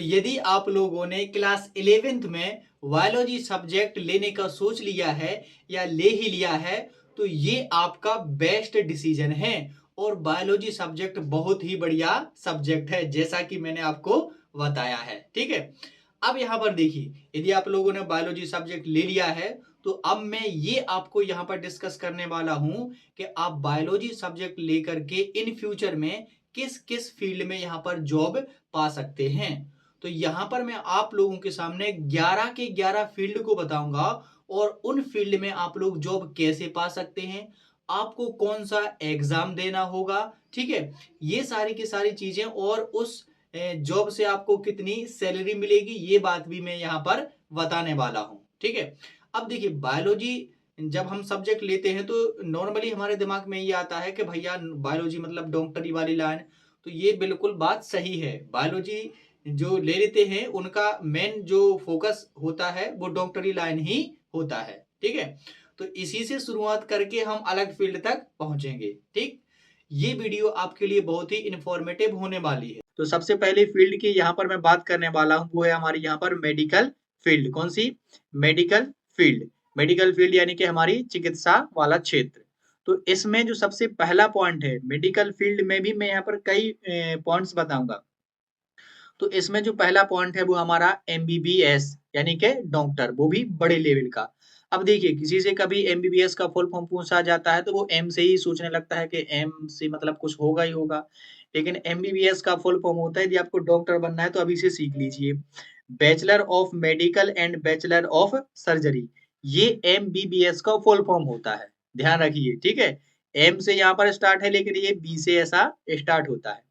यदि आप लोगों ने क्लास 11th में बायोलॉजी सब्जेक्ट लेने का सोच लिया है या ले ही लिया है, तो ये आपका बेस्ट डिसीजन है। और बायोलॉजी सब्जेक्ट बहुत ही बढ़िया सब्जेक्ट है, जैसा कि मैंने आपको बताया है। ठीक है, अब यहाँ पर देखिए, यदि आप लोगों ने बायोलॉजी सब्जेक्ट ले लिया है, तो अब मैं ये आपको यहाँ पर डिस्कस करने वाला हूँ कि आप बायोलॉजी सब्जेक्ट लेकर के इन फ्यूचर में किस किस फील्ड में यहाँ पर जॉब पा सकते हैं। तो यहाँ पर मैं आप लोगों के सामने 11 के 11 फील्ड को बताऊंगा, और उन फील्ड में आप लोग जॉब कैसे पा सकते हैं, आपको कौन सा एग्जाम देना होगा। ठीक है, ये सारी की सारी चीजें, और उस जॉब से आपको कितनी सैलरी मिलेगी, ये बात भी मैं यहाँ पर बताने वाला हूँ। ठीक है, अब देखिए, बायोलॉजी जब हम सब्जेक्ट लेते हैं तो नॉर्मली हमारे दिमाग में ये आता है कि भैया बायोलॉजी मतलब डॉक्टरी वाली लाइन। तो ये बिल्कुल बात सही है, बायोलॉजी जो ले लेते हैं उनका मेन जो फोकस होता है वो डॉक्टरी लाइन ही होता है। ठीक है, तो इसी से शुरुआत करके हम अलग फील्ड तक पहुंचेंगे। ठीक, ये वीडियो आपके लिए बहुत ही इंफॉर्मेटिव होने वाली है। तो सबसे पहले फील्ड की यहाँ पर मैं बात करने वाला हूँ, वो है हमारी यहाँ पर मेडिकल फील्ड। कौन सी? Medical field. मेडिकल फील्ड यानी कि हमारी चिकित्सा वाला क्षेत्र। तो इसमें जो सबसे पहला पॉइंट है, मेडिकल फील्ड में भी मैं यहाँ पर कई पॉइंट्स बताऊंगा। तो इसमें जो पहला पॉइंट है वो हमारा एमबीबीएस यानी कि डॉक्टर, वो भी बड़े लेवल का। अब देखिए, किसी से कभी एमबीबीएस का फुल फॉर्म पूछा जाता है तो वो एम से ही सोचने लगता है कि एम से मतलब कुछ होगा ही होगा, लेकिन एमबीबीएस का फुल फॉर्म होता है, यदि आपको डॉक्टर बनना है तो अभी से सीख लीजिए, bachelor of medical and bachelor of surgery. ये एमबीबीएस का फुल फॉर्म होता है, ध्यान रखिए। ठीक है, एम से यहाँ पर स्टार्ट है, लेकिन ये बी से ऐसा स्टार्ट होता है।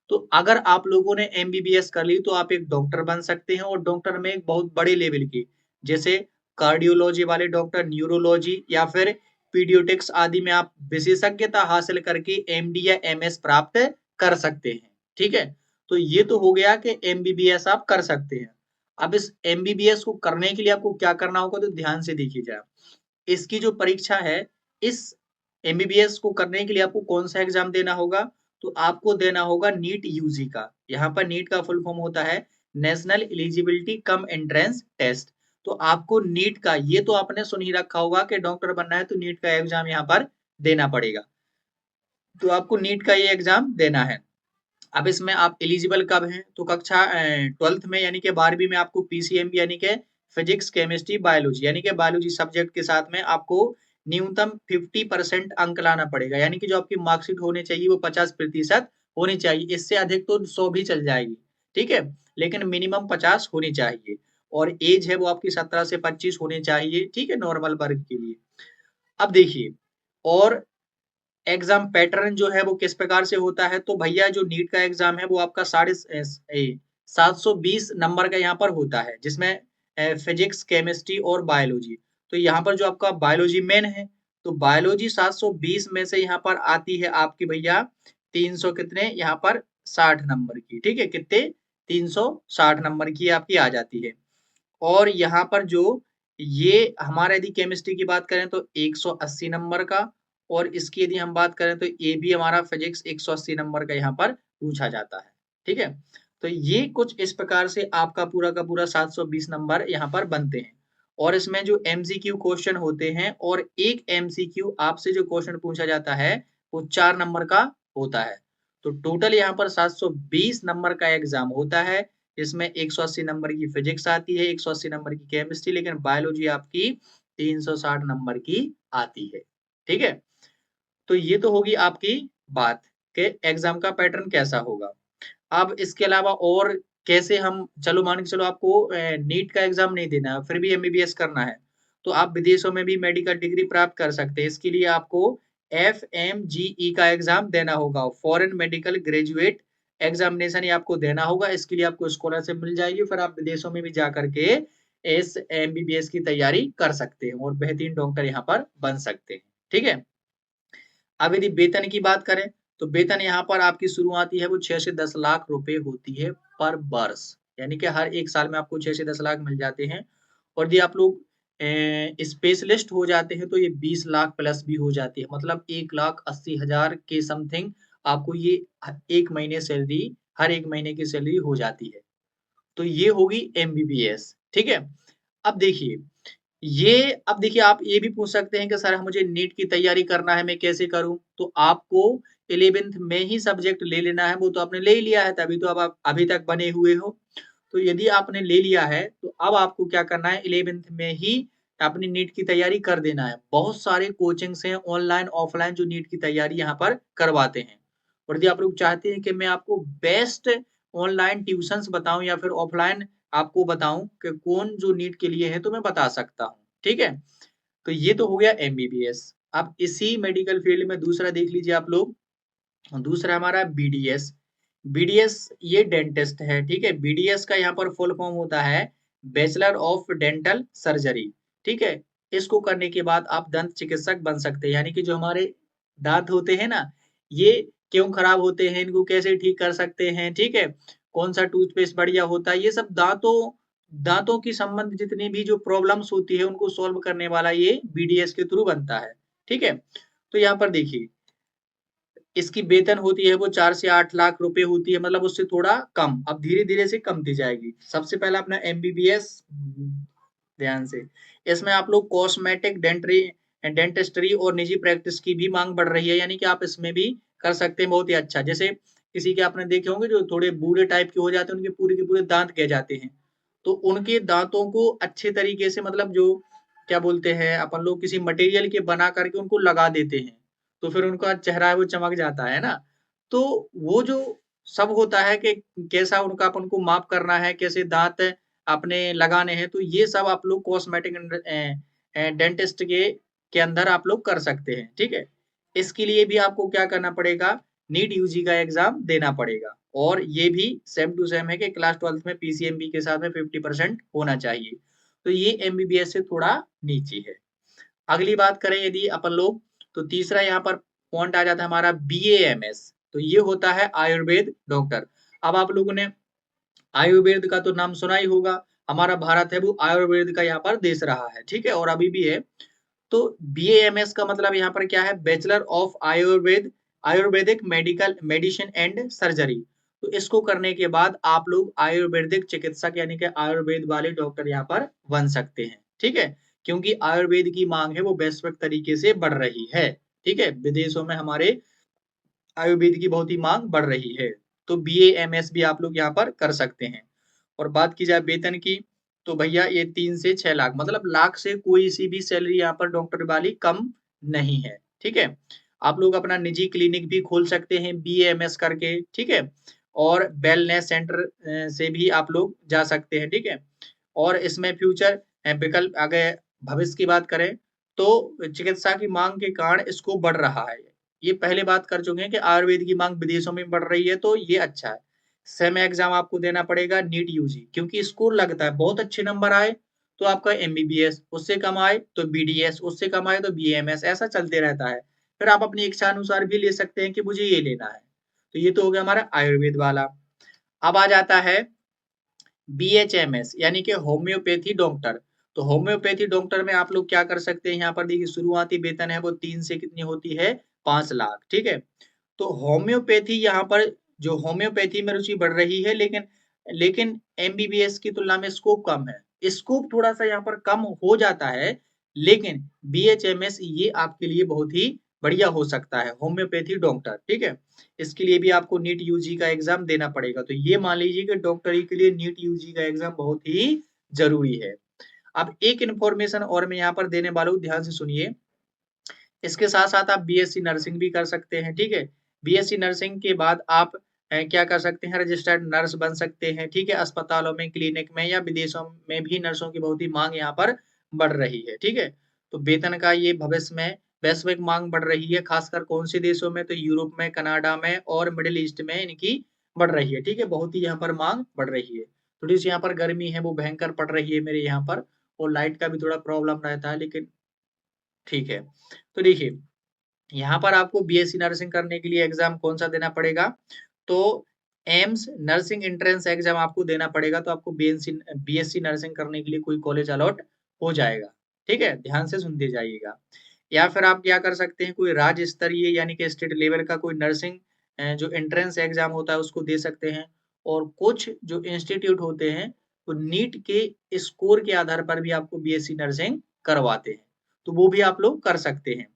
तो अगर आप लोगों ने एमबीबीएस कर ली तो आप एक डॉक्टर बन सकते हैं, और डॉक्टर में एक बहुत बड़े लेवल की, जैसे कार्डियोलॉजी वाले डॉक्टर, न्यूरोलॉजी या फिर पीडियोटिक्स आदि में आप विशेषज्ञता हासिल करके एमडी या एमएस प्राप्त कर सकते हैं। ठीक है, तो ये तो हो गया कि एमबीबीएस आप कर सकते हैं। अब इस एमबीबीएस को करने के लिए आपको क्या करना होगा, तो ध्यान से देखिए जरा। इसकी जो परीक्षा है, इस एमबीबीएस को करने के लिए आपको कौन सा एग्जाम देना होगा, तो आपको देना होगा नीट यूजी का। यहाँ पर नीट का फुल फॉर्म होता है national eligibility cum entrance test. तो आपको नीट का, ये तो आपने सुन ही रखा होगा कि डॉक्टर बनना है तो नीट का एग्जाम यहाँ पर देना पड़ेगा। तो आपको नीट का ये एग्जाम देना है। अब इसमें आप एलिजिबल कब हैं, तो कक्षा 12th में यानी कि 12वीं में आपको पीसीएमबी यानी कि फिजिक्स केमिस्ट्री बायोलॉजी यानी कि बायोलॉजी सब्जेक्ट के साथ में आपको न्यूनतम 50% अंक लाना पड़ेगा, यानी कि जो आपकी मार्कशीट होनी चाहिए वो 50% होनी चाहिए। इससे अधिक तो 100 भी चल जाएगी। ठीक है, लेकिन मिनिमम 50 होनी चाहिए। और एज है वो आपकी 17 से 25 होनी चाहिए। ठीक है, नॉर्मल वर्ग के लिए। अब देखिए, और एग्जाम पैटर्न जो है वो किस प्रकार से होता है, तो भैया जो नीट का एग्जाम है वो आपका 720 नंबर का यहाँ पर होता है, जिसमें फिजिक्स केमिस्ट्री और बायोलॉजी। तो यहाँ पर जो आपका बायोलॉजी मेन है, तो बायोलॉजी 720 में से यहाँ पर आती है आपकी भैया 300 कितने, यहाँ पर 60 नंबर की। ठीक है, कितने? 360 नंबर की आपकी आ जाती है। और यहाँ पर जो ये हमारा यदि केमिस्ट्री की बात करें तो 180 नंबर का, और इसकी यदि हम बात करें तो ये भी हमारा फिजिक्स 180 नंबर का यहाँ पर पूछा जाता है। ठीक है, तो ये कुछ इस प्रकार से आपका पूरा का पूरा 720 नंबर यहाँ पर बनते हैं। और इसमें जो एमसीक्यू क्वेश्चन होते हैं, और एक एमसीक्यू आपसे जो क्वेश्चन पूछा जाता है वो 4 नंबर का होता है। तो टोटल यहाँ पर 720 नंबर का एग्जाम होता है। इसमें 180 नंबर की फिजिक्स आती है, 180 नंबर की केमिस्ट्री, लेकिन बायोलॉजी आपकी 360 नंबर की आती है। ठीक है, तो ये तो होगी आपकी बात कि एग्जाम का पैटर्न कैसा होगा। अब इसके अलावा और कैसे हम, चलो मान के चलो आपको नीट का एग्जाम नहीं देना है, फिर भी एमबीबीएस करना है, तो आप विदेशों में भी मेडिकल डिग्री प्राप्त कर सकते हैं। इसके लिए आपको एफएमजीई का एग्जाम देना होगा, फॉरेन मेडिकल ग्रेजुएट एग्जामिनेशन, ये आपको देना होगा। इसके लिए आपको स्कॉलरशिप मिल जाएगी, फिर आप विदेशों में भी जा करके इस एमबीबीएस की तैयारी कर सकते हैं और बेहतरीन डॉक्टर यहाँ पर बन सकते हैं। ठीक है, अब यदि वेतन की बात करें, तो वेतन यहाँ पर आपकी शुरुआती है वो 6 से 10 लाख रुपए होती है पर वर्ष, यानी कि हर एक साल में आपको 6 से 10 लाख मिल जाते हैं। और यदि आप लोग स्पेशलिस्ट हो जाते हैं तो ये 20 लाख प्लस भी हो जाती है, मतलब 1,80,000 के समथिंग आपको ये एक महीने सैलरी, हर एक महीने की सैलरी हो जाती है। तो ये होगी एमबीबीएस, ठीक है। अब देखिए अब देखिए आप ये भी पूछ सकते हैं कि सर मुझे नीट की तैयारी करना है, मैं कैसे करूं? तो आपको 11th में ही सब्जेक्ट ले लेना है, वो तो आपने ले ही लिया है, तभी तो अब आप अभी तक बने हुए हो। तो यदि आपने ले लिया है तो अब आपको क्या करना है, 11th में ही अपनी नीट की तैयारी कर देना है। बहुत सारे कोचिंग्स हैं ऑनलाइन ऑफलाइन जो नीट की तैयारी यहाँ पर करवाते हैं। और यदि आप लोग चाहते हैं कि मैं आपको बेस्ट ऑनलाइन ट्यूशंस बताऊं या फिर ऑफलाइन आपको बताऊं कि कौन जो नीट के लिए है, तो मैं बता सकता हूँ, ठीक है। तो ये तो हो गया एमबीबीएस। अब इसी मेडिकल फील्ड में दूसरा देख लीजिए आप लोग, दूसरा हमारा बीडीएस। बीडीएस ये डेंटिस्ट है, ठीक है। बीडीएस का यहाँ पर फुल फॉर्म होता है बैचलर ऑफ डेंटल सर्जरी, ठीक है। इसको करने के बाद आप दंत चिकित्सक बन सकते हैं, यानी कि जो हमारे दांत होते हैं ना, ये क्यों खराब होते हैं, इनको कैसे ठीक कर सकते हैं, ठीक है। कौन सा टूथपेस्ट बढ़िया होता है, ये सब दांतों दांतों की संबंध जितनी भी जो प्रॉब्लम्स होती है उनको सॉल्व करने वाला ये बीडीएस के थ्रू बनता है, ठीक है। तो यहाँ पर देखिए इसकी वेतन होती है वो 4 से 8 लाख रुपए होती है, मतलब उससे थोड़ा कम, अब धीरे-धीरे से कमती जाएगी। सबसे पहला अपना एमबीबीएस, ध्यान से, इसमें आप लोग कॉस्मेटिक डेंटिस्ट्री और निजी प्रैक्टिस की भी मांग बढ़ रही है, यानी कि आप इसमें भी कर सकते हैं बहुत ही अच्छा। जैसे किसी के आपने देखे होंगे जो थोड़े बूढ़े टाइप के हो जाते हैं, उनके पूरे के पूरे दांत गह जाते हैं। तो उनके दांतों को अच्छे तरीके से, मतलब जो क्या बोलते हैं अपन लोग, किसी मटेरियल के बना करके उनको लगा देते हैं। तो फिर उनका चेहरा है वो चमक जाता है ना। तो वो जो सब होता है कि कैसा उनका अपन को माप करना है, कैसे दांत अपने लगाने हैं, तो ये सब आप लोग कॉस्मेटिक डेंटिस्ट के अंदर आप लोग कर सकते हैं, ठीक है। इसके लिए भी आपको क्या करना पड़ेगा, नीट यूजी का एग्जाम देना पड़ेगा, और ये भी सेम टू सेम है कि क्लास 12th में पीसीएमबी के साथ में 50% होना चाहिए। तो ये एमबीबीएस से थोड़ा नीचे है। अगली बात करें यदि अपन लोग, तो तीसरा यहाँ पर पॉइंट आ जाता है हमारा बीएएमएस। तो ये होता है आयुर्वेद डॉक्टर। अब आप लोगों ने आयुर्वेद का तो नाम सुना ही होगा, हमारा भारत है वो आयुर्वेद का यहाँ पर देश रहा है, ठीक है, और अभी भी है। तो बीएएमएस का मतलब यहाँ पर क्या है, bachelor of Ayurvedic medical medicine and surgery. तो इसको करने के बाद आप लोग आयुर्वेदिक चिकित्सक यानी कि आयुर्वेद वाले डॉक्टर यहाँ पर बन सकते हैं, ठीक है। क्योंकि आयुर्वेद की मांग है वो वैश्विक तरीके से बढ़ रही है, ठीक है। विदेशों में हमारे आयुर्वेद की बहुत ही मांग बढ़ रही है। तो बीएएमएस भी आप लोग यहाँ पर कर सकते हैं। और बात की जाए वेतन की, तो भैया ये 3 से 6 लाख, मतलब लाख से कोई सी भी सैलरी यहाँ पर डॉक्टर वाली कम नहीं है, ठीक है। आप लोग अपना निजी क्लिनिक भी खोल सकते हैं बीएएमएस करके, ठीक है। और वेलनेस सेंटर से भी आप लोग जा सकते हैं, ठीक है। और इसमें फ्यूचर विकल्प आगे भविष्य की बात करें तो चिकित्सा की मांग के कारण इसको बढ़ रहा है। ये पहले बात कर चुके हैं कि आयुर्वेद की मांग विदेशों में बढ़ रही है, तो ये अच्छा है। सेम एग्जाम आपको देना पड़ेगा नीट यूजी, क्योंकि स्कोर लगता है, बहुत अच्छे नंबर आए तो आपका एमबीबीएस, उससे कम आए तो बीडीएस, उससे कम आए तो बीएमएस, ऐसा चलते रहता है। फिर आप अपनी इच्छा अनुसार भी ले सकते हैं कि मुझे ये लेना है। तो ये तो हो गया हमारा आयुर्वेद वाला। अब आ जाता है बीएचएमएस यानी कि होम्योपैथी डॉक्टर। तो होम्योपैथी डॉक्टर में आप लोग क्या कर सकते हैं, यहाँ पर देखिए शुरुआती वेतन है वो 3 से कितनी होती है, 5 लाख, ठीक है। तो होम्योपैथी यहाँ पर जो होम्योपैथी में रुचि बढ़ रही है, लेकिन लेकिन एमबीबीएस की तुलना में स्कोप कम है, स्कोप थोड़ा सा यहाँ पर कम हो जाता है, लेकिन बीएचएमएस ये आपके लिए बहुत ही बढ़िया हो सकता है, होम्योपैथी डॉक्टर, ठीक है। इसके लिए भी आपको नीट यूजी का एग्जाम देना पड़ेगा। तो ये मान लीजिए कि डॉक्टरी के लिए नीट यूजी का एग्जाम बहुत ही जरूरी है। अब एक इन्फॉर्मेशन और मैं यहाँ पर देने वाला हूँ, ध्यान से सुनिए। इसके साथ साथ आप बीएससी नर्सिंग भी कर सकते हैं, ठीक है। बीएससी नर्सिंग के बाद आप क्या कर सकते हैं, रजिस्टर्ड नर्स बन सकते हैं, ठीक है। अस्पतालों में, क्लिनिक में या विदेशों में भी नर्सों की बहुत ही मांग यहाँ पर बढ़ रही है, ठीक है। तो वेतन का ये भविष्य में वैश्विक मांग बढ़ रही है, खासकर कौन से देशों में, तो यूरोप में, कनाडा में और मिडिल ईस्ट में इनकी बढ़ रही है, ठीक है। बहुत ही यहाँ पर मांग बढ़ रही है। थोड़ी सी यहाँ पर गर्मी है वो भयंकर पड़ रही है मेरे यहाँ पर, और लाइट का भी थोड़ा प्रॉब्लम रहता है, लेकिन ठीक है। तो देखिए यहाँ पर आपको बीएससी नर्सिंग करने के लिए एग्जाम कौन सा देना पड़ेगा, तो एम्स नर्सिंग एंट्रेंस एग्जाम आपको देना पड़ेगा। तो आपको बीएससी नर्सिंग करने के लिए कोई कॉलेज अलॉट हो जाएगा, ठीक है। ध्यान से सुनते जाइएगा। या फिर आप क्या कर सकते हैं, कोई राज्य स्तरीय यानी कि स्टेट लेवल का कोई नर्सिंग जो एंट्रेंस एग्जाम होता है उसको दे सकते हैं। और कुछ जो इंस्टीट्यूट होते हैं वो नीट के स्कोर के आधार पर भी आपको बीएससी नर्सिंग करवाते हैं, तो वो भी आप लोग कर सकते हैं।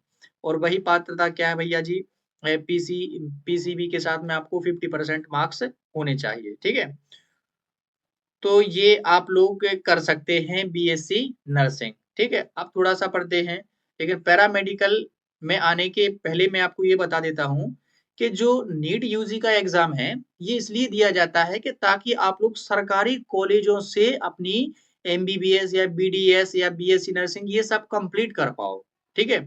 और वही पात्रता क्या है भैया जी, पीसीबी के साथ में आपको 50% मार्क्स होने चाहिए, ठीक है। तो ये आप लोग कर सकते हैं बीएससी नर्सिंग, ठीक है। अब थोड़ा सा पढ़ते हैं, लेकिन पैरामेडिकल में आने के पहले मैं आपको ये बता देता हूँ कि जो नीट यूजी का एग्जाम है ये इसलिए दिया जाता है कि ताकि आप लोग सरकारी कॉलेजों से अपनी एमबीबीएस या बीडीएस या बीएससी नर्सिंग ये सब कंप्लीट कर पाओ, ठीक है।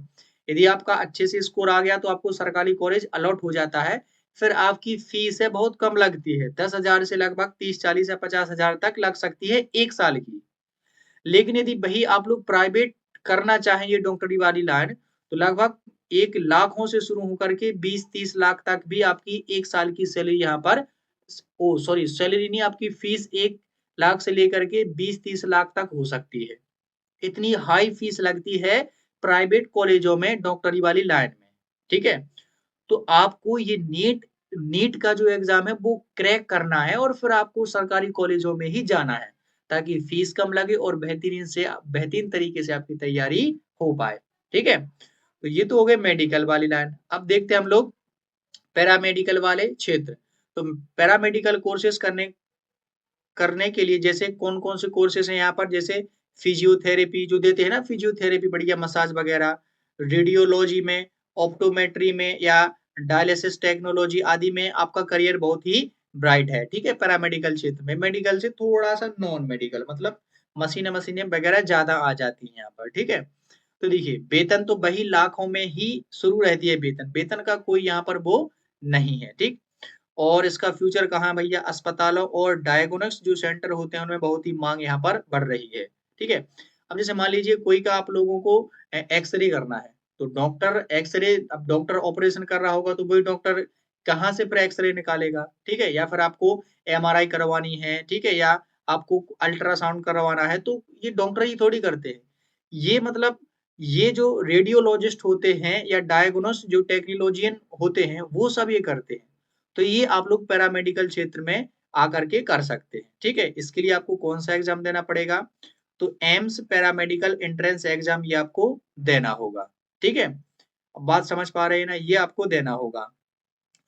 यदि आपका अच्छे से स्कोर आ गया तो आपको सरकारी कॉलेज अलॉट हो जाता है, फिर आपकी फीस है बहुत कम लगती है, 10,000 से लगभग 30-40 या 50,000 तक लग सकती है 1 साल की। लेकिन यदि वही आप लोग प्राइवेट करना चाहें ये डॉक्टरी वाली लाइन, तो लगभग 1 लाखों से शुरू होकर के 20-30 लाख तक भी आपकी 1 साल की सैलरी यहाँ पर सॉरी सैलरी नहीं, आपकी फीस 1 लाख से लेकर के 20-30 लाख तक हो सकती है। इतनी हाई फीस लगती है प्राइवेट कॉलेजों में डॉक्टरी वाली लाइन में, ठीक है। तो आपको ये नीट नीट का जो एग्जाम है वो क्रैक करना है और फिर आपको सरकारी कॉलेजों में ही जाना है, ताकि फीस कम लगे और बेहतरीन तरीके से आपकी तैयारी हो पाए, ठीक है। तो ये तो हो गए मेडिकल वाली लाइन। अब देखते हैं हम लोग पैरामेडिकल वाले क्षेत्र। तो पैरामेडिकल कोर्सेज करने करने के लिए जैसे कौन-कौन से कोर्सेज हैं यहाँ पर, जैसे फिजियोथेरेपी जो देते हैं ना, फिजियोथेरेपी बढ़िया मसाज वगैरह, रेडियोलॉजी में, ऑप्टोमेट्री में या डायलिसिस टेक्नोलॉजी आदि में आपका करियर बहुत ही ब्राइट है, ठीक है। पैरामेडिकल क्षेत्र में मेडिकल से थोड़ा सा नॉन मेडिकल मतलब मशीनें वगैरह ज्यादा आ जाती हैं यहाँ पर, ठीक है। तो देखिए वेतन तो वही लाखों में ही शुरू रहती है, वेतन वेतन का कोई यहाँ पर वो नहीं है, ठीक। और इसका फ्यूचर कहाँ है भैया, अस्पतालों और डायग्नोस्टिक्स जो सेंटर होते हैं उनमें बहुत ही मांग यहाँ पर बढ़ रही है, ठीक है। अब जैसे मान लीजिए कोई का आप लोगों को एक्सरे करना है, तो डॉक्टर एक्सरे, अब डॉक्टर ऑपरेशन कर रहा होगा तो वही डॉक्टर कहाँ से फिर एक्सरे निकालेगा, ठीक है। या फिर आपको एमआरआई करवानी है, ठीक है, या आपको अल्ट्रासाउंड करवाना है, तो ये डॉक्टर ही थोड़ी करते हैं। ये मतलब ये जो रेडियोलॉजिस्ट होते हैं या डायग्नोस्ट जो टेक्नोलॉजियन होते हैं वो सब ये करते हैं। तो ये आप लोग पैरामेडिकल क्षेत्र में आकर के कर सकते हैं, ठीक है। इसके लिए आपको कौन सा एग्जाम देना पड़ेगा, तो एम्स पैरामेडिकल एंट्रेंस एग्जाम ये आपको देना होगा, ठीक है। अब बात समझ पा रहे हैं ना, ये आपको देना होगा।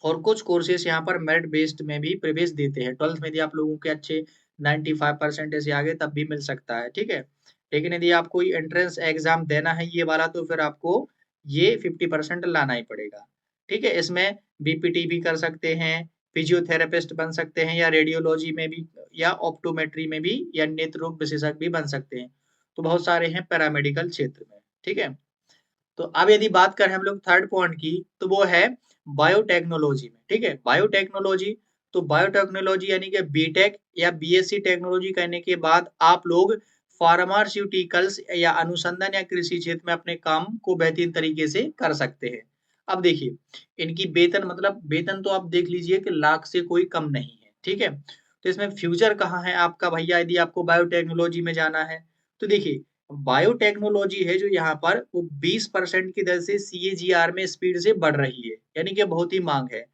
और कुछ कोर्सेस यहाँ पर मेरिट बेस्ड में भी प्रवेश देते हैं, 12th में यदि आप लोगों के अच्छे 95% से आगे तब भी मिल सकता है, ठीक है। लेकिन यदि आपको कोई एंट्रेंस एग्जाम देना है ये वाला तो फिर आपको ये 50% लाना ही पड़ेगा, ठीक है। इसमें बीपीटी भी कर सकते हैं, फिजियोथेरेपिस्ट बन सकते हैं या रेडियोलॉजी में भी या ऑप्टोमेट्री में भी या नेत्र रोग विशेषज्ञ भी बन सकते हैं। तो बहुत सारे हैं पैरामेडिकल क्षेत्र में, ठीक है। तो अब यदि बात करें हम लोग थर्ड पॉइंट की, तो वो है बायोटेक्नोलॉजी में, ठीक है। बायोटेक्नोलॉजी, तो बायोटेक्नोलॉजी यानी कि बीटेक या बीएससी टेक्नोलॉजी करने के बाद आप लोग फार्मास्यूटिकल्स या अनुसंधान या कृषि क्षेत्र में अपने काम को बेहतरीन तरीके से कर सकते हैं। अब देखिए इनकी वेतन मतलब वेतन तो आप देख लीजिए कि लाख से कोई कम नहीं है, ठीक है। तो इसमें फ्यूचर कहाँ है आपका भैया, यदि आपको बायोटेक्नोलॉजी में जाना है, तो देखिए बायोटेक्नोलॉजी है जो यहाँ पर वो 20% की दर से सीएजीआर में स्पीड से बढ़ रही है, यानी कि बहुत ही मांग है।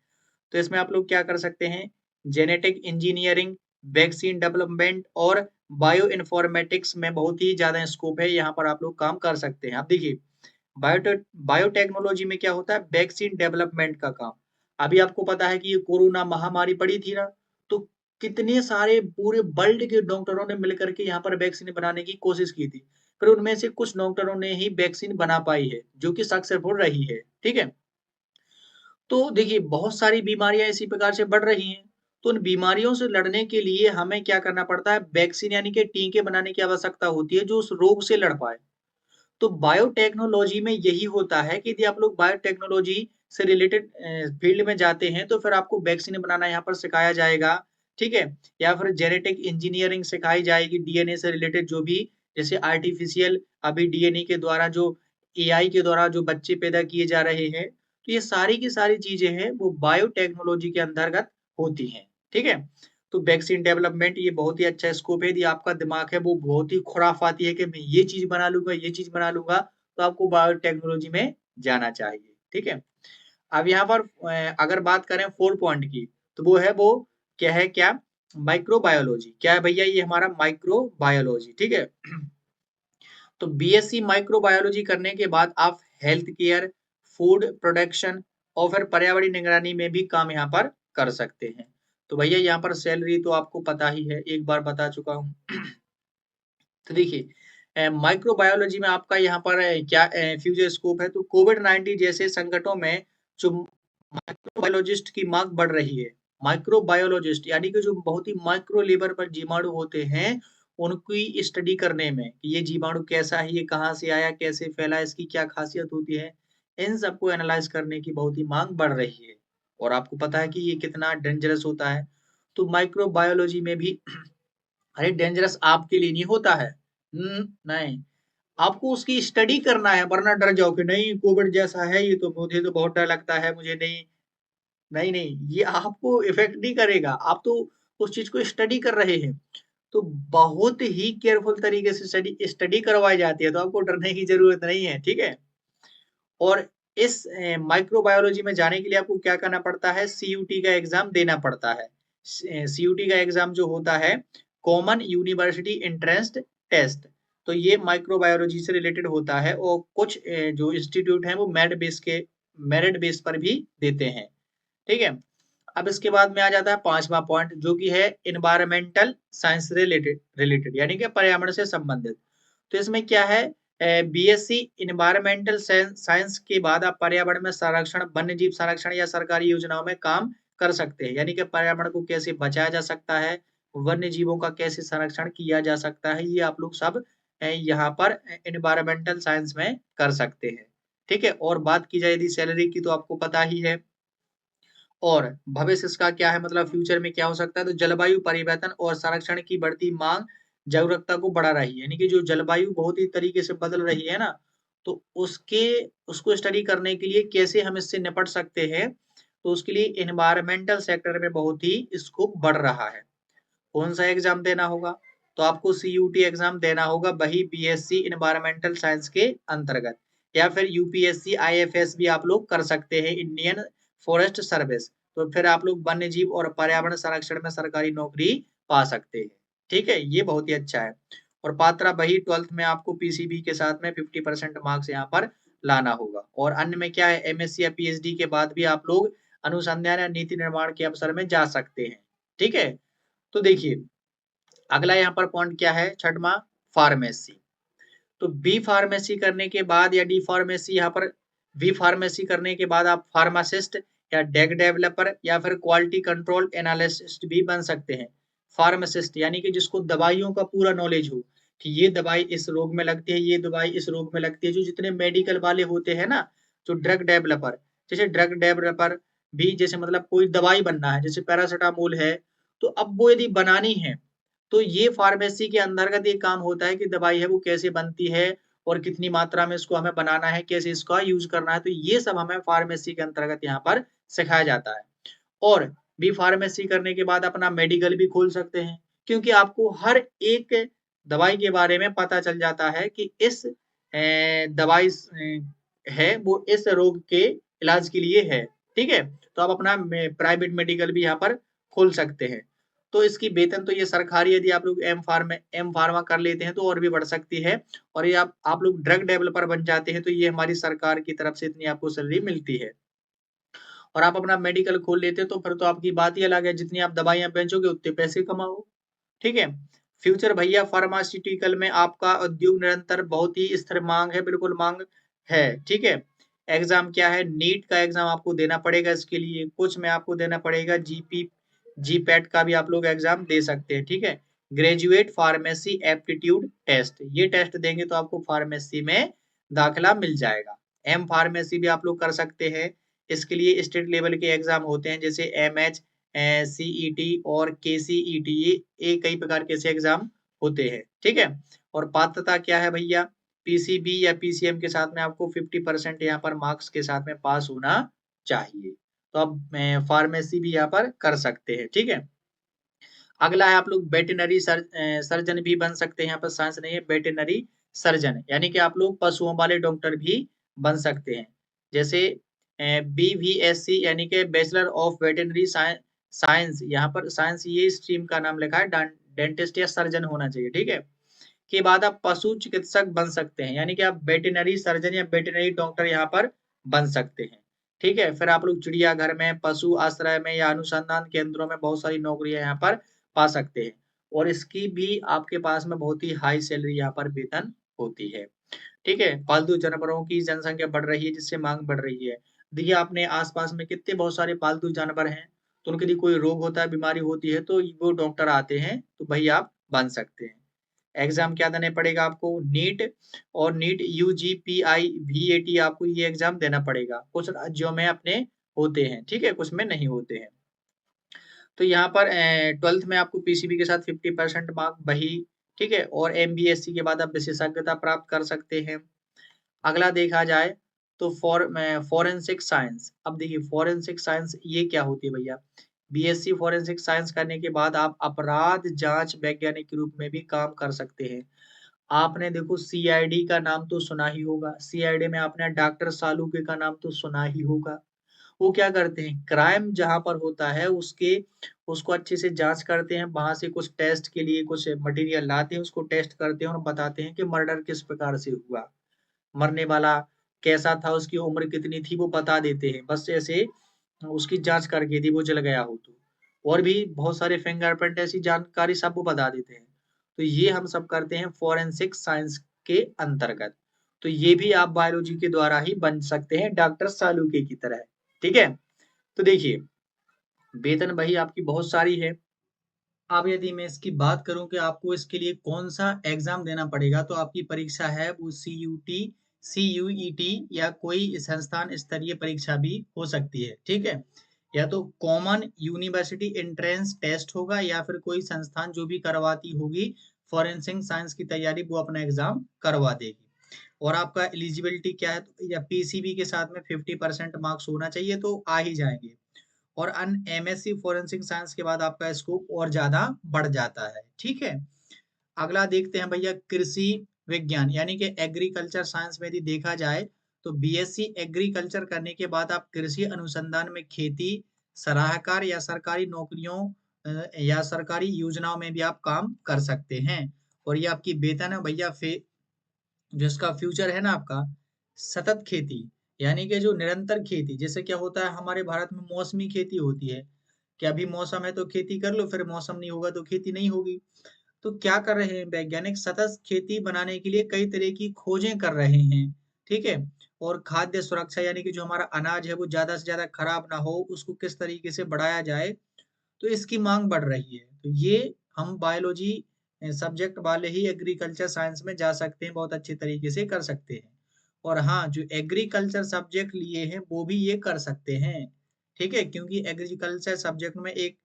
तो इसमें आप लोग क्या कर सकते हैं, जेनेटिक इंजीनियरिंग, वैक्सीन डेवलपमेंट और बायो इन्फॉर्मेटिक्स में बहुत ही ज्यादा स्कोप है, यहाँ पर आप लोग काम कर सकते हैं। अब देखिए बायोटेक्नोलॉजी में क्या होता है, वैक्सीन डेवलपमेंट का काम। अभी आपको पता है कि ये कोरोना महामारी पड़ी थी ना, तो कितने सारे पूरे वर्ल्ड के डॉक्टरों ने मिलकर के यहाँ पर वैक्सीन बनाने की कोशिश की थी, फिर उनमें से कुछ डॉक्टरों ने ही वैक्सीन बना पाई है जो कि सक्सेसफुल रही है, ठीक है। तो देखिए बहुत सारी बीमारियां इसी प्रकार से बढ़ रही हैं, तो उन बीमारियों से लड़ने के लिए हमें क्या करना पड़ता है, वैक्सीन यानी कि टीके बनाने की आवश्यकता होती है जो उस रोग से लड़ पाए। तो बायोटेक्नोलॉजी में यही होता है कि यदि आप लोग बायोटेक्नोलॉजी से रिलेटेड फील्ड में जाते हैं तो फिर आपको वैक्सीन बनाना यहाँ पर सिखाया जाएगा, ठीक है। या फिर जेनेटिक इंजीनियरिंग सिखाई जाएगी, डीएनए से रिलेटेड जो भी, जैसे आर्टिफिशियल अभी डीएनए के द्वारा जो एआई के द्वारा जो बच्चे पैदा किए जा रहे हैं, तो ये सारी की सारी चीजें हैं वो बायोटेक्नोलॉजी के अंतर्गत होती हैं, ठीक है। तो वैक्सीन डेवलपमेंट ये बहुत ही अच्छा स्कोप है, यदि आपका दिमाग है वो बहुत ही खुराफाती है कि मैं ये चीज बना लूंगा ये चीज बना लूंगा, तो आपको बायोटेक्नोलॉजी में जाना चाहिए, ठीक है। अब यहाँ पर अगर बात करें 4 पॉइंट की, तो वो है वो क्या है क्या माइक्रोबायोलॉजी क्या है भैया? ये हमारा माइक्रोबायोलॉजी, ठीक है। तो बीएससी माइक्रोबायोलॉजी करने के बाद आप हेल्थ केयर, फूड प्रोडक्शन और फिर पर्यावरणीय निगरानी में भी काम यहाँ पर कर सकते हैं। तो भैया यहाँ पर सैलरी तो आपको पता ही है, एक बार बता चुका हूँ। तो देखिए माइक्रोबायोलॉजी में आपका यहाँ पर क्या फ्यूचर स्कोप है, तो कोविड-19 जैसे संकटों में जो माइक्रोबायोलॉजिस्ट की मांग बढ़ रही है। माइक्रोबायोलॉजिस्ट यानी कि जो बहुत ही माइक्रो लेवल पर जीवाणु होते हैं, उनकी स्टडी करने में कि ये जीवाणु कैसा है, ये कहाँ से आया, कैसे फैला, इसकी क्या खासियत होती है, इन सबको एनालाइज करने की बहुत ही मांग बढ़ रही है। और आपको पता है कि ये कितना डेंजरस होता है। तो माइक्रोबायोलॉजी में भी अरे डेंजरस आपके लिए नहीं होता है। नहीं, आपको उसकी स्टडी करना है, वरना डर जाओ कि नहीं कोविड जैसा है ये, तो मुझे तो बहुत डर लगता है, मुझे नहीं। नहीं, नहीं, ये आपको इफ़ेक्ट नहीं करेगा, आप तो उस चीज़ को स्टडी कर रहे हैं। तो बहुत ही केयरफुल तरीके से स्टडी स्टडी करवाई जाती है, तो आपको डरने की ज़रूरत नहीं है, ठीक है? और इस माइक्रोबायोलॉजी में जाने के लिए आपको क्या करना पड़ता है, सीयूटी का एग्ज़ाम देना पड़ता है। सीयूटी का एग्ज़ाम जो होता है, कॉमन यूनिवर्सिटी एंट्रेंस टेस्ट, तो ये माइक्रोबायोलॉजी से रिलेटेड होता है और कुछ जो इंस्टीट्यूट हैं, वो मेरिट बेस पर भी देते हैं, ठीक है? अब इसके बाद में आ जाता है 5वां पॉइंट जो कि है एनवायरमेंटल साइंस रिलेटेड रिलेटेड यानी कि पर्यावरण से संबंधित। तो इसमें क्या है बीएससी एनवायरमेंटल साइंस के बाद आप पर्यावरण में संरक्षण, वन्य जीव संरक्षण या सरकारी योजनाओं में काम कर सकते हैं। यानी कि पर्यावरण को कैसे बचाया जा सकता है, वन्य जीवों का कैसे संरक्षण किया जा सकता है, ये आप लोग सब यहाँ पर एनवायरमेंटल साइंस में कर सकते हैं। ठीक है, और बात की जाए यदि सैलरी की तो आपको पता ही है। और भविष्य इसका क्या है, मतलब फ्यूचर में क्या हो सकता है, तो जलवायु परिवर्तन और संरक्षण की बढ़ती मांग जागरूकता को बढ़ा रही है। यानी कि जो जलवायु बहुत ही तरीके से बदल रही है ना, तो उसको स्टडी करने के लिए कैसे हम इससे निपट सकते हैं, तो उसके लिए एनवायरमेंटल सेक्टर में बहुत ही स्कोप बढ़ रहा है। कौन सा एग्जाम देना होगा, तो आपको सीयूटी एग्जाम देना होगा, वही बीएससी एनवायरमेंटल साइंस के अंतर्गत, या फिर यूपीएससी आईएफएस भी आप लोग कर सकते हैं, इंडियन फॉरेस्ट सर्विस। तो फिर आप लोग वन्य जीव और पर्यावरण संरक्षण में सरकारी नौकरी पा सकते हैं। ठीक है, ये बहुत ही अच्छा है। और पात्रा वही 12th में आपको पीसीबी के साथ में 50% मार्क्स यहाँ पर लाना होगा। और अन्य में क्या है, एमएससी या पीएचडी के बाद भी आप लोग अनुसंधान या नीति निर्माण के अवसर में जा सकते हैं। ठीक है, तो देखिए अगला यहाँ पर पॉइंट क्या है, छठवां, फार्मेसी। तो बी फार्मेसी करने के बाद या डी फार्मेसी, यहाँ पर बी फार्मेसी करने के बाद आप फार्मासिस्ट या ड्रग डेवलपर या फिर क्वालिटी कंट्रोल एनालिस्ट भी बन सकते हैं। फार्मासिस्ट यानी कि जिसको दवाइयों का पूरा नॉलेज हो कि ये दवाई इस रोग में लगती है, ये दवाई इस रोग में लगती है, जो जितने मेडिकल वाले होते हैं ना, जो ड्रग डेवलपर, जैसे ड्रग डेवलपर भी, जैसे मतलब कोई दवाई बनना है, जैसे पैरासिटामोल है, तो अब वो यदि बनानी है, तो ये फार्मेसी के अंतर्गत ये काम होता है कि दवाई है वो कैसे बनती है और कितनी मात्रा में इसको हमें बनाना है, कैसे इसका यूज करना है, तो ये सब हमें फार्मेसी के अंतर्गत यहाँ पर सिखाया जाता है। और बी फार्मेसी करने के बाद अपना मेडिकल भी खोल सकते हैं, क्योंकि आपको हर एक दवाई के बारे में पता चल जाता है कि इस दवाई है वो इस रोग के इलाज के लिए है। ठीक है, तो आप अपना प्राइवेट मेडिकल भी यहाँ पर खोल सकते हैं। तो इसकी वेतन तो ये सरकारी, यदि आप लोग एम फार्मा कर लेते हैं तो और भी बढ़ सकती है। और ये आप लोग ड्रग डेवलपर बन जाते हैं तो ये हमारी सरकार की तरफ से इतनी आपको सैलरी मिलती है। और आप अपना मेडिकल खोल लेते हो तो फिर तो आपकी बात ही अलग है, जितनी आप दवाइयाँ बेचोगे उतने पैसे कमाओ। ठीक है, फ्यूचर भैया फार्मास्यूटिकल में आपका उद्योग निरंतर बहुत ही स्थिर मांग है, बिल्कुल मांग है। ठीक है, एग्जाम क्या है, नीट का एग्जाम आपको देना पड़ेगा, इसके लिए कुछ में आपको देना पड़ेगा, जीपैट का भी आप लोग एग्जाम दे सकते हैं। ठीक है, ग्रेजुएट फार्मेसी एप्टीट्यूड टेस्ट, ये टेस्ट देंगे तो आपको फार्मेसी में दाखिला मिल जाएगा। एम फार्मेसी भी आप लोग कर सकते हैं, इसके लिए स्टेट लेवल के एग्जाम होते हैं, जैसे एमएच, सीईटी और केसीईटी, ये कई प्रकार के ऐसे एग्जाम होते हैं। ठीक है, और पात्रता क्या है भैया, पीसीबी या पीसीएम के साथ में आपको 50% यहाँ पर मार्क्स के साथ में पास होना चाहिए। तो आप फार्मेसी भी यहाँ पर कर सकते हैं। ठीक है, अगला है आप लोग वेटनरी सर्जन भी बन सकते हैं, यहाँ पर साइंस नहीं है, वेटनरी सर्जन यानी कि आप लोग पशुओं वाले डॉक्टर भी बन सकते हैं। जैसे बीवीएससी यानी कि बैचलर ऑफ वेटनरी साइंस, यहाँ पर साइंस ये स्ट्रीम का नाम लिखा है, डेंटिस्ट या सर्जन होना चाहिए, ठीक है। के बाद आप पशु चिकित्सक बन सकते हैं, यानी कि आप वेटरनरी सर्जन या वेटरनरी डॉक्टर यहाँ पर बन सकते हैं, ठीक है। फिर आप लोग चिड़ियाघर में, पशु आश्रय में या अनुसंधान केंद्रों में बहुत सारी नौकरियां यहाँ पर पा सकते हैं, और इसकी भी आपके पास में बहुत ही हाई सैलरी यहाँ पर वेतन होती है, ठीक है। पालतू जानवरों की जनसंख्या बढ़ रही है, जिससे मांग बढ़ रही है। देखिए आपने आसपास में कितने बहुत सारे पालतू जानवर हैं, तो उनके लिए कोई रोग होता है, बीमारी होती है, तो वो डॉक्टर आते हैं, तो भाई आप बन सकते हैं। एग्जाम क्या देने पड़ेगा आपको, नीट, और नीट यूजीपीआई वीएटी, आपको ये एग्जाम देना पड़ेगा। कुछ राज्यों में अपने होते हैं, ठीक है, कुछ में नहीं होते हैं। तो यहाँ पर 12th में आपको पीसीबी के साथ 50% मार्क वही, ठीक है, और एमबीएससी के बाद आप विशेषज्ञता प्राप्त कर सकते हैं। अगला देखा जाए तो फॉरेंसिक साइंस। अब देखिए फॉरेंसिक साइंस ये क्या होती है भैया, बीएससी फॉरेंसिक साइंस करने के बाद आप अपराध जांच वैज्ञानिक के रूप में भी काम कर सकते हैं। आपने देखो सीआईडी का नाम तो सुना ही होगा, सीआईडी में आपने डॉक्टर सालुके का नाम तो सुना ही होगा। वो क्या करते हैं, क्राइम जहां पर होता है उसके उसको अच्छे से जांच करते हैं, वहां से कुछ टेस्ट के लिए कुछ मटेरियल लाते हैं, उसको टेस्ट करते हैं और बताते हैं कि मर्डर किस प्रकार से हुआ, मरने वाला कैसा था, उसकी उम्र कितनी थी, वो बता देते हैं, बस ऐसे उसकी जांच करके थी, वो जल गया हो तो। और भी बहुत सारे फिंगरप्रिंट ऐसी जानकारी सब वो बता देते हैं। तो ये हम सब करते हैं फॉरेंसिक साइंस के अंतर्गत। तो ये भी आप बायोलॉजी के द्वारा ही बन सकते हैं, डॉक्टर सालुके की तरह, ठीक है। तो देखिए वेतन भाई आपकी बहुत सारी है। अब यदि मैं इसकी बात करूं कि आपको इसके लिए कौन सा एग्जाम देना पड़ेगा, तो आपकी परीक्षा है वो सीयूटी, सीयूईटी या कोई संस्थान स्तरीय परीक्षा भी हो सकती है, ठीक है। या तो कॉमन यूनिवर्सिटी एंट्रेंस टेस्ट होगा, या फिर कोई संस्थान जो भी करवाती होगी फॉरेंसिक साइंस की तैयारी, वो अपना एग्जाम करवा देगी। और आपका एलिजिबिलिटी क्या है, तो या पीसीबी के साथ में 50% मार्क्स होना चाहिए, तो आ ही जाएंगे। और अन एमएससी फोरेंसिक साइंस के बाद आपका स्कोप और ज्यादा बढ़ जाता है, ठीक है। अगला देखते हैं भैया कृषि विज्ञान, यानी कि एग्रीकल्चर साइंस में यदि देखा जाए तो बीएससी एग्रीकल्चर करने के बाद आप कृषि अनुसंधान में खेती सलाहकार या सरकारी नौकरियों या सरकारी योजनाओं में भी आप काम कर सकते हैं। और ये आपकी वेतन है भैया, जो इसका फ्यूचर है ना आपका, सतत खेती, यानी कि जो निरंतर खेती, जैसे क्या होता है हमारे भारत में मौसमी खेती होती है, कि अभी मौसम है तो खेती कर लो, फिर मौसम नहीं होगा तो खेती नहीं होगी। तो क्या कर रहे हैं वैज्ञानिक, सतत खेती बनाने के लिए कई तरह की खोजें कर रहे हैं, ठीक है। और खाद्य सुरक्षा, यानी कि जो हमारा अनाज है वो ज्यादा से ज्यादा खराब ना हो, उसको किस तरीके से बढ़ाया जाए, तो इसकी मांग बढ़ रही है। तो ये हम बायोलॉजी सब्जेक्ट वाले ही एग्रीकल्चर साइंस में जा सकते हैं, बहुत अच्छे तरीके से कर सकते हैं। और हाँ, जो एग्रीकल्चर सब्जेक्ट लिए हैं वो भी ये कर सकते हैं, ठीक है, क्योंकि एग्रीकल्चर सब्जेक्ट में एक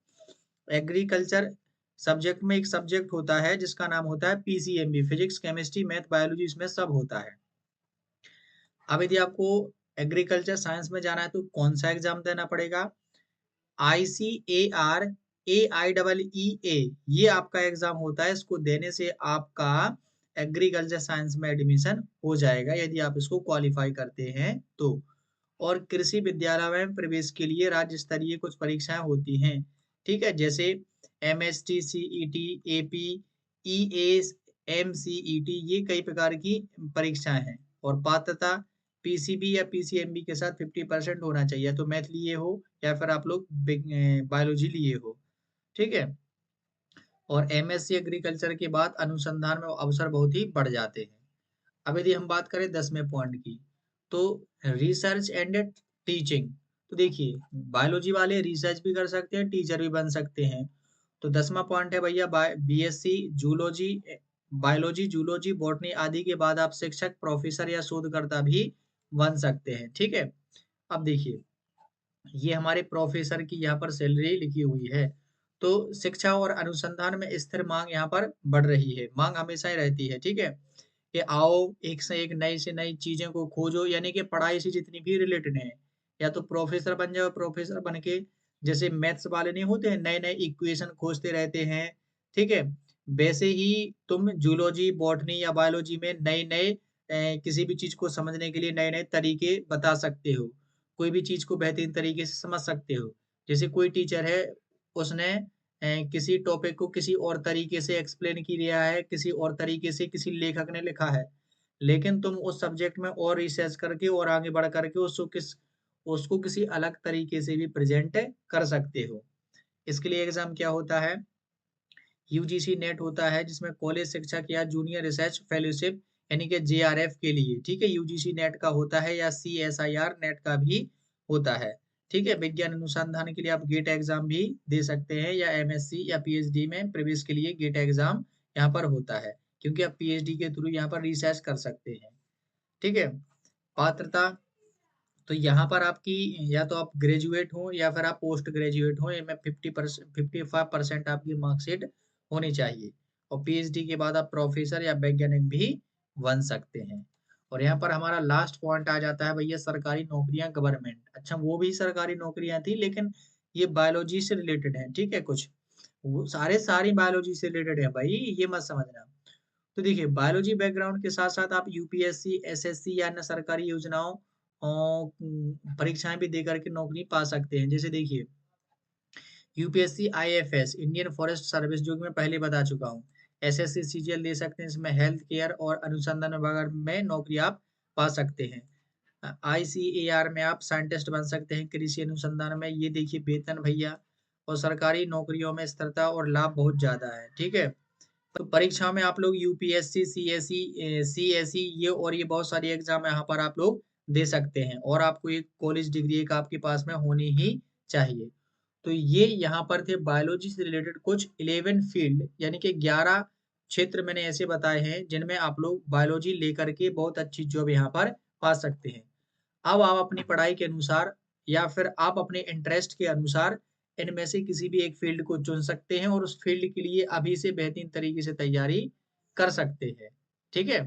एग्रीकल्चर सब्जेक्ट में एक सब्जेक्ट होता है जिसका नाम होता है PCMB, physics chemistry math biology, इसमें सब होता है। अब यदि आपको एग्रीकल्चर साइंस में जाना है तो कौन सा एग्जाम देना पड़ेगा, ICAR AIEE, ये आपका एग्जाम होता है। इसको देने से आपका एग्रीकल्चर साइंस में एडमिशन हो जाएगा, यदि आप इसको क्वालिफाई करते हैं तो। और कृषि विद्यालय में प्रवेश के लिए राज्य स्तरीय कुछ परीक्षाएं होती हैं, ठीक है, जैसे MST CET AP EAS MCET, ये कई प्रकार की परीक्षाएं हैं। और पात्रता पीसीबी या पीसीएमबी के साथ 50% होना चाहिए, तो मैथ लिए हो या फिर आप लोग बायोलॉजी लिए हो, ठीक है। और एमएससी एग्रीकल्चर के बाद अनुसंधान में अवसर बहुत ही बढ़ जाते हैं। अब यदि हम बात करें 10वें पॉइंट की, तो रिसर्च एंड टीचिंग। तो देखिए बायोलॉजी वाले रिसर्च भी कर सकते हैं, टीचर भी बन सकते हैं। तो 10वां पॉइंट है भैया BSc zoology, biology zoology botany आदि के बाद आप शिक्षक प्रोफेसर या शोधकर्ता भी बन सकते हैं, ठीक है। अब देखिए ये हमारे प्रोफेसर की यहाँ पर सैलरी लिखी हुई है। तो शिक्षा और अनुसंधान में स्थिर मांग यहाँ पर बढ़ रही है, मांग हमेशा ही रहती है, ठीक है। कि आओ एक से एक नई से नई चीजें को खोजो, यानी कि पढ़ाई से जितनी भी रिलेटेड है, या तो प्रोफेसर बन जाओ, प्रोफेसर बन के जैसे मैथ्स वाले नहीं होते हैं, नए नए इक्वेशन खोजते रहते हैं, ठीक है। वैसे ही तुम जूलॉजी बॉटनी या बायोलॉजी में नए नए किसी भी चीज को समझने के लिए नए नए तरीके बता सकते हो, कोई भी चीज को बेहतरीन तरीके से समझ सकते हो। जैसे कोई टीचर है, उसने किसी टॉपिक को किसी और तरीके से एक्सप्लेन किया है, किसी और तरीके से किसी लेखक ने लिखा है, लेकिन तुम उस सब्जेक्ट में और रिसर्च करके और आगे बढ़ करके उसको किसी अलग तरीके से भी प्रेजेंट कर सकते हो। इसके लिए एग्जाम क्या होता है, यूजीसी नेट होता है, जिसमें कॉलेज शिक्षक या जूनियर रिसर्च फेलोशिप यानी कि जेआरएफ के लिए, ठीक है, यूजीसी नेट का होता है, या सीएसआईआर नेट का भी होता है। ठीक है, विज्ञान अनुसंधान के लिए आप गेट एग्जाम भी दे सकते हैं, या एमएससी या पीएचडी में प्रवेश के लिए गेट एग्जाम यहाँ पर होता है, क्योंकि आप पीएचडी के थ्रू यहाँ पर रिसर्च कर सकते हैं। ठीक है, पात्रता तो यहाँ पर आपकी या तो आप ग्रेजुएट हो या फिर आप पोस्ट ग्रेजुएट हो, इनमें 55% आपकी मार्कशीट होनी चाहिए, और पीएचडी के बाद आप प्रोफेसर या वैज्ञानिक भी बन सकते हैं। और यहाँ पर हमारा लास्ट पॉइंट आ जाता है भैया, सरकारी नौकरियां गवर्नमेंट। अच्छा, वो भी सरकारी नौकरियां थी, लेकिन ये बायोलॉजी से रिलेटेड है, ठीक है, कुछ वो सारी बायोलॉजी से रिलेटेड है भाई, ये मत समझना। तो देखिए, बायोलॉजी बैकग्राउंड के साथ साथ आप यूपीएससी, एसएससी या अन्य सरकारी योजनाओं और परीक्षाएं भी दे करके नौकरी पा सकते हैं। जैसे देखिए, UPSC IFS Indian forest service, जो कि मैं पहले बता चुका हूँ। एसएससी सीजीएल दे सकते हैं, इसमें हेल्थ केयर और अनुसंधान विभाग में नौकरी आप पा सकते हैं। आईसीएआर में आप साइंटिस्ट बन सकते हैं, कृषि अनुसंधान में। ये देखिए वेतन भैया, और सरकारी नौकरियों में स्थिरता और लाभ बहुत ज्यादा है। ठीक है, तो परीक्षा में आप लोग यूपीएससी, सीएसई ये और ये बहुत सारी एग्जाम यहाँ पर आप लोग दे सकते हैं, और आपको एक कॉलेज डिग्री एक आपके पास में होनी ही चाहिए। तो ये यहाँ पर थे बायोलॉजी से रिलेटेड कुछ 11 फील्ड, यानी कि 11 क्षेत्र मैंने ऐसे बताए हैं जिनमें आप लोग बायोलॉजी लेकर के बहुत अच्छी जॉब यहाँ पर पा सकते हैं। अब आप अपनी पढ़ाई के अनुसार या फिर आप अपने इंटरेस्ट के अनुसार इनमें से किसी भी एक फील्ड को चुन सकते हैं, और उस फील्ड के लिए अभी से बेहतरीन तरीके से तैयारी कर सकते हैं। ठीक है।